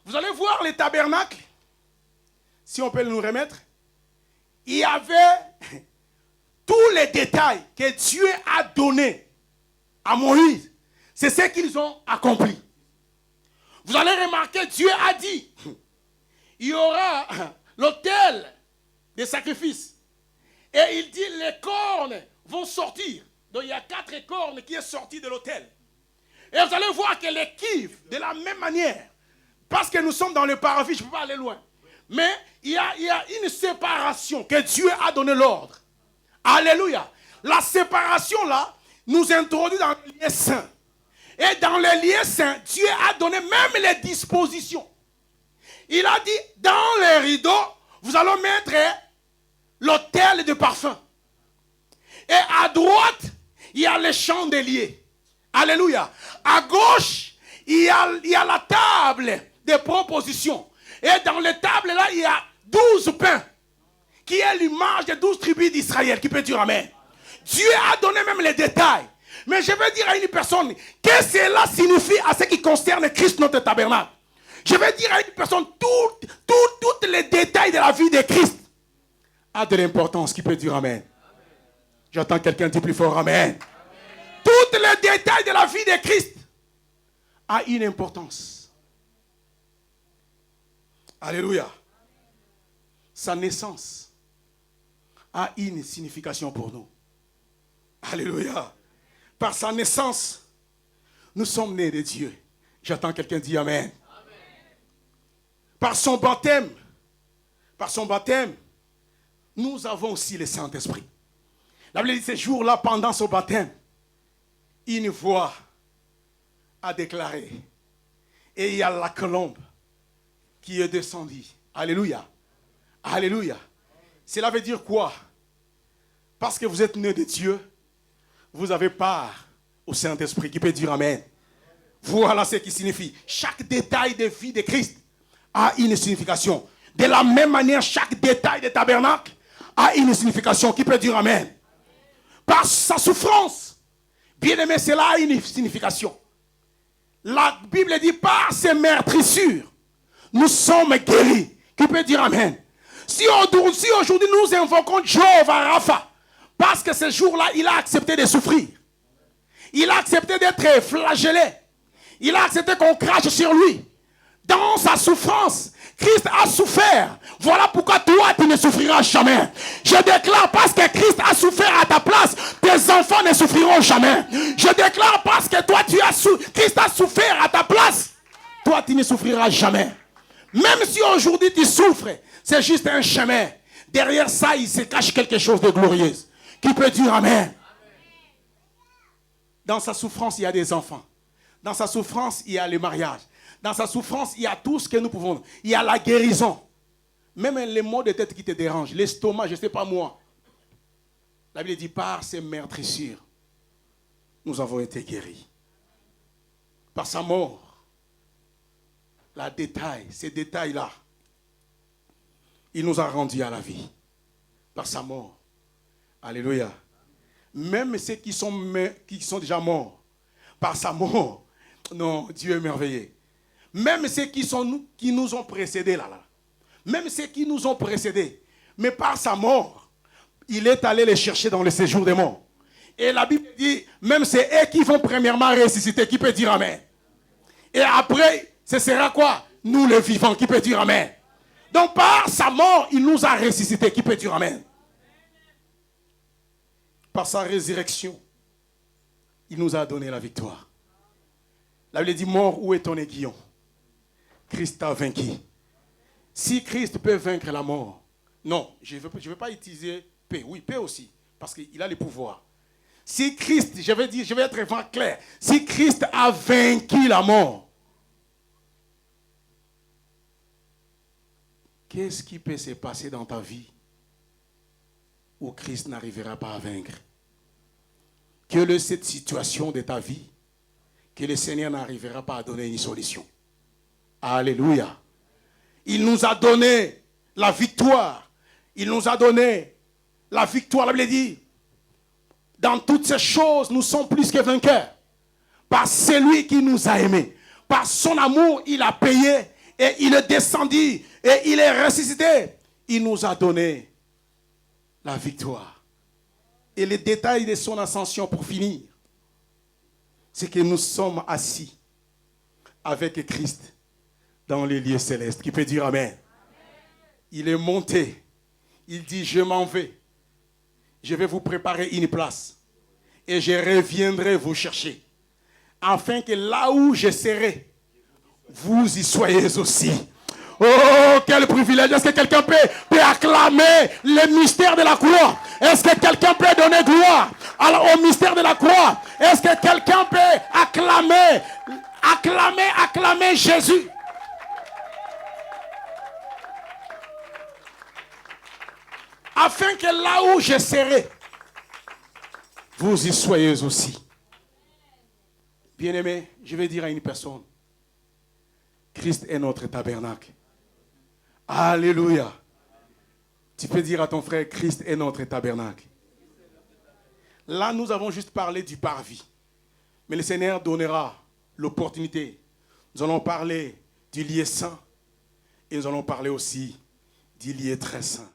Vous allez voir les tabernacles, si on peut nous remettre. Il y avait tous les détails que Dieu a donnés à Moïse. C'est ce qu'ils ont accompli. Vous allez remarquer, Dieu a dit, il y aura l'autel des sacrifices. Et il dit, les cornes vont sortir. Donc il y a 4 cornes qui sont sorties de l'autel. Et vous allez voir que les cuivres, de la même manière, parce que nous sommes dans le paradis, je ne peux pas aller loin. Mais il y a une séparation que Dieu a donné l'ordre. Alléluia. La séparation là nous introduit dans le lieu saint. Et dans le lieu saint, Dieu a donné même les dispositions. Il a dit, dans les rideaux, vous allez mettre l'autel de parfum. Et à droite, il y a les chandeliers. Alléluia. À gauche, il y a la table des propositions. Et dans les tables là, il y a 12 pains. Qui est l'image des 12 tribus d'Israël. Qui peut dire Amen. Dieu a donné même les détails. Mais je vais dire à une personne, que cela signifie à ce qui concerne Christ, notre tabernacle. Je vais dire à une personne, tous les détails de la vie de Christ a de l'importance. Qui peut dire Amen. J'entends quelqu'un dire plus fort Amen. Tous les détails de la vie de Christ a une importance. Alléluia. Sa naissance a une signification pour nous. Alléluia. Par sa naissance, nous sommes nés de Dieu. J'attends quelqu'un dire Amen. Amen. Par son baptême, nous avons aussi le Saint-Esprit. La Bible dit ce jour-là, pendant son baptême, une voix a déclaré. Et il y a la colombe qui est descendue. Alléluia. Alléluia. Cela veut dire quoi? Parce que vous êtes nés de Dieu, vous avez part au Saint-Esprit. Qui peut dire Amen. Voilà ce qui signifie. Chaque détail de vie de Christ a une signification. De la même manière, chaque détail de tabernacle a une signification. Qui peut dire Amen. Par sa souffrance, bien aimé, cela a une signification. La Bible dit par ses meurtrissures, nous sommes guéris. Qui peut dire Amen. Si aujourd'hui nous invoquons Jéhovah Rapha, parce que ce jour-là, il a accepté de souffrir. Il a accepté d'être flagellé. Il a accepté qu'on crache sur lui. Dans sa souffrance, Christ a souffert. Voilà pourquoi toi, tu ne souffriras jamais. Je déclare, parce que Christ a souffert à ta place, tes enfants ne souffriront jamais. Je déclare, parce que toi, Christ a souffert à ta place, toi, tu ne souffriras jamais. Même si aujourd'hui tu souffres, c'est juste un chemin. Derrière ça, il se cache quelque chose de glorieux. Qui peut dire Amen. Dans sa souffrance, il y a des enfants. Dans sa souffrance, il y a le mariage. Dans sa souffrance, il y a tout ce que nous pouvons. Il y a la guérison. Même les maux de tête qui te dérangent, l'estomac, je ne sais pas moi. La Bible dit, par ses meurtrissures, nous avons été guéris. Par sa mort, ces détails-là, il nous a rendus à la vie. Par sa mort. Alléluia. Même ceux qui sont déjà morts, par sa mort, non, Dieu est merveilleux. Même ceux qui nous ont précédés là. Même ceux qui nous ont précédés, mais par sa mort, il est allé les chercher dans le séjour des morts. Et la Bible dit, même c'est eux qui vont premièrement ressusciter. Qui peut dire Amen? Et après, ce sera quoi? Nous les vivants. Qui peut dire Amen? Donc par sa mort, il nous a ressuscités. Qui peut dire Amen? Par sa résurrection, il nous a donné la victoire. La Bible dit, mort, où est ton aiguillon? Christ a vaincu. Si Christ peut vaincre la mort, non, je ne veux pas utiliser paix. Oui, paix aussi, parce qu'il a le pouvoir. Si Christ, je vais être vraiment clair, si Christ a vaincu la mort, qu'est-ce qui peut se passer dans ta vie où Christ n'arrivera pas à vaincre? Quelle est cette situation de ta vie que le Seigneur n'arrivera pas à donner une solution? Alléluia. Il nous a donné la victoire. Il nous a donné la victoire. La Bible dit, dans toutes ces choses, nous sommes plus que vainqueurs. Par celui qui nous a aimés. Par son amour, il a payé et il est descendu et il est ressuscité. Il nous a donné la victoire. Et les détails de son ascension pour finir, c'est que nous sommes assis avec Christ dans les lieux célestes. Qui peut dire Amen? Il est monté. Il dit, je m'en vais. Je vais vous préparer une place. Et je reviendrai vous chercher. Afin que là où je serai, vous y soyez aussi. Oh, quel privilège. Est-ce que quelqu'un peut acclamer le mystère de la croix? Est-ce que quelqu'un peut donner gloire au mystère de la croix? Est-ce que quelqu'un peut acclamer Jésus? Afin que là où je serai, vous y soyez aussi. Bien-aimé, je vais dire à une personne, Christ est notre tabernacle. Alléluia. Tu peux dire à ton frère, Christ est notre tabernacle. Là, nous avons juste parlé du parvis. Mais le Seigneur donnera l'opportunité. Nous allons parler du lieu saint et nous allons parler aussi du lieu très saint.